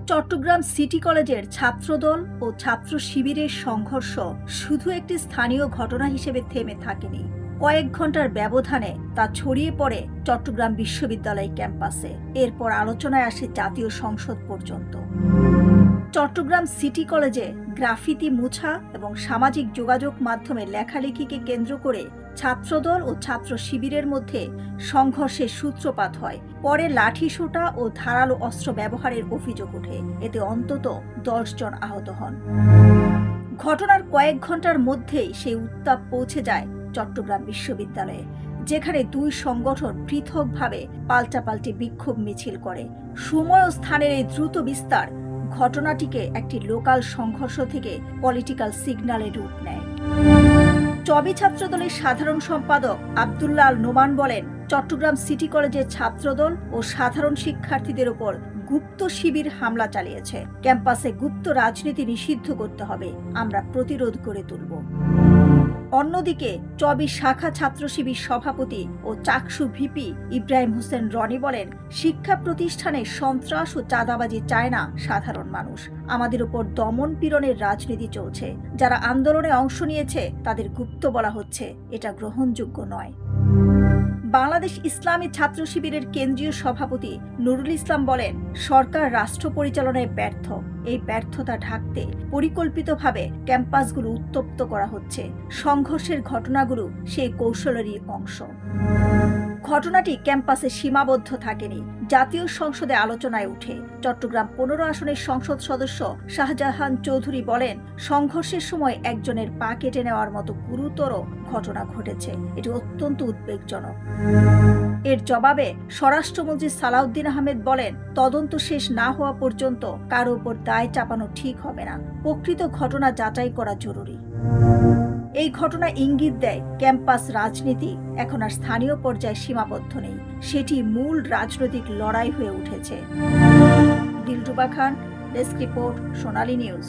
Chittagong city কলেজের ছাত্রদল ও ছাত্র শিবিরের সংঘর্ষ শুধু একটি স্থানীয় ঘটনা হিসেবে থেমে থাকেনি। কয়েক ঘন্টার ব্যবধানে তা ছড়িয়ে পড়ে চট্টগ্রাম বিশ্ববিদ্যালয় ক্যাম্পাসে। এরপর আলোচনায় আসে জাতীয় সংসদ পর্যন্ত। চট্টগ্রাম সিটি কলেজে গ্রাফিতি মোছা এবং সামাজিক যোগাযোগ মাধ্যমে লেখালেখিকে কেন্দ্র করে ছাত্রদল ও ছাত্র শিবিরের মধ্যে সংঘর্ষের সূত্রপাত হয়। পরে লাঠিসোঁটা ও ধারালো অস্ত্র ব্যবহারের অভিযোগ ওঠে। এতে অন্তত 10 জন আহত হন। ঘটনার কয়েক ঘন্টার মধ্যেই সেই উত্তাপ পৌঁছে যায় চট্টগ্রাম বিশ্ববিদ্যালয়ে, যেখানে দুই সংগঠন পৃথকভাবে পাল্টাপাল্টি বিক্ষোভ মিছিল করে। সময় ও স্থানের এই দ্রুত বিস্তার ঘটনাটিকে একটি লোকাল সংঘর্ষ থেকে পলিটিক্যাল সিগন্যালে রূপ নেয়। চবি ছাত্রদলের সাধারণ সম্পাদক আব্দুল্লাহ আল নোমান বলেন, চট্টগ্রাম সিটি কলেজের ছাত্রদল ও সাধারণ শিক্ষার্থীদের উপর গুপ্ত শিবির হামলা চালিয়েছে। ক্যাম্পাসে গুপ্ত রাজনীতি নিষিদ্ধ করতে হবে, আমরা প্রতিরোধ করে তুলব। অন্যদিকে চবি শাখা ছাত্র শিবির সভাপতি ও চাকসু ভিপি ইব্রাহিম হোসেন রনি বলেন, শিক্ষা প্রতিষ্ঠানে সন্ত্রাস ও চাঁদাবাজি চায় না সাধারণ মানুষ। আমাদের উপর দমন পীড়নের রাজনীতি চলছে। যারা আন্দোলনে অংশ নিয়েছে তাদের গুপ্ত বলা হচ্ছে, এটা গ্রহণযোগ্য নয়। বাংলাদেশ ইসলামী ছাত্র শিবিরের কেন্দ্রীয় সভাপতি নুরুল ইসলাম বলেন, সরকার রাষ্ট্র পরিচালনায় ব্যর্থ। এই ব্যর্থতা ঢাকতে পরিকল্পিতভাবে ক্যাম্পাসগুলো উত্তপ্ত করা হচ্ছে। সংঘর্ষের ঘটনাগুলো সেই কৌশলেরই অংশ। ঘটনাটি ক্যাম্পাসে সীমাবদ্ধ থাকেনি, জাতীয় সংসদে আলোচনায় উঠে। চট্টগ্রাম 15 আসনের সংসদ সদস্য শাহজাহান চৌধুরী বলেন, সংঘর্ষের সময় একজনের পা কেটে নেওয়ার মতো গুরুতর ঘটনা ঘটেছে। এটি অত্যন্ত উদ্বেগজনক। এর জবাবে স্বরাষ্ট্রমন্ত্রী সালাউদ্দিন আহমেদ বলেন, তদন্ত শেষ না হওয়া পর্যন্ত কারো উপর দায় চাপানো ঠিক হবে না। প্রকৃত ঘটনা যাচাই করা জরুরি। এই ঘটনা ইঙ্গিত দেয়, ক্যাম্পাস রাজনীতি এখন আর স্থানীয় পর্যায়ে সীমাবদ্ধ নেই, সেটি মূল রাজনৈতিক লড়াই হয়ে উঠেছে। দিলরুবা খান, ডেস্ক রিপোর্ট, সোনালী নিউজ।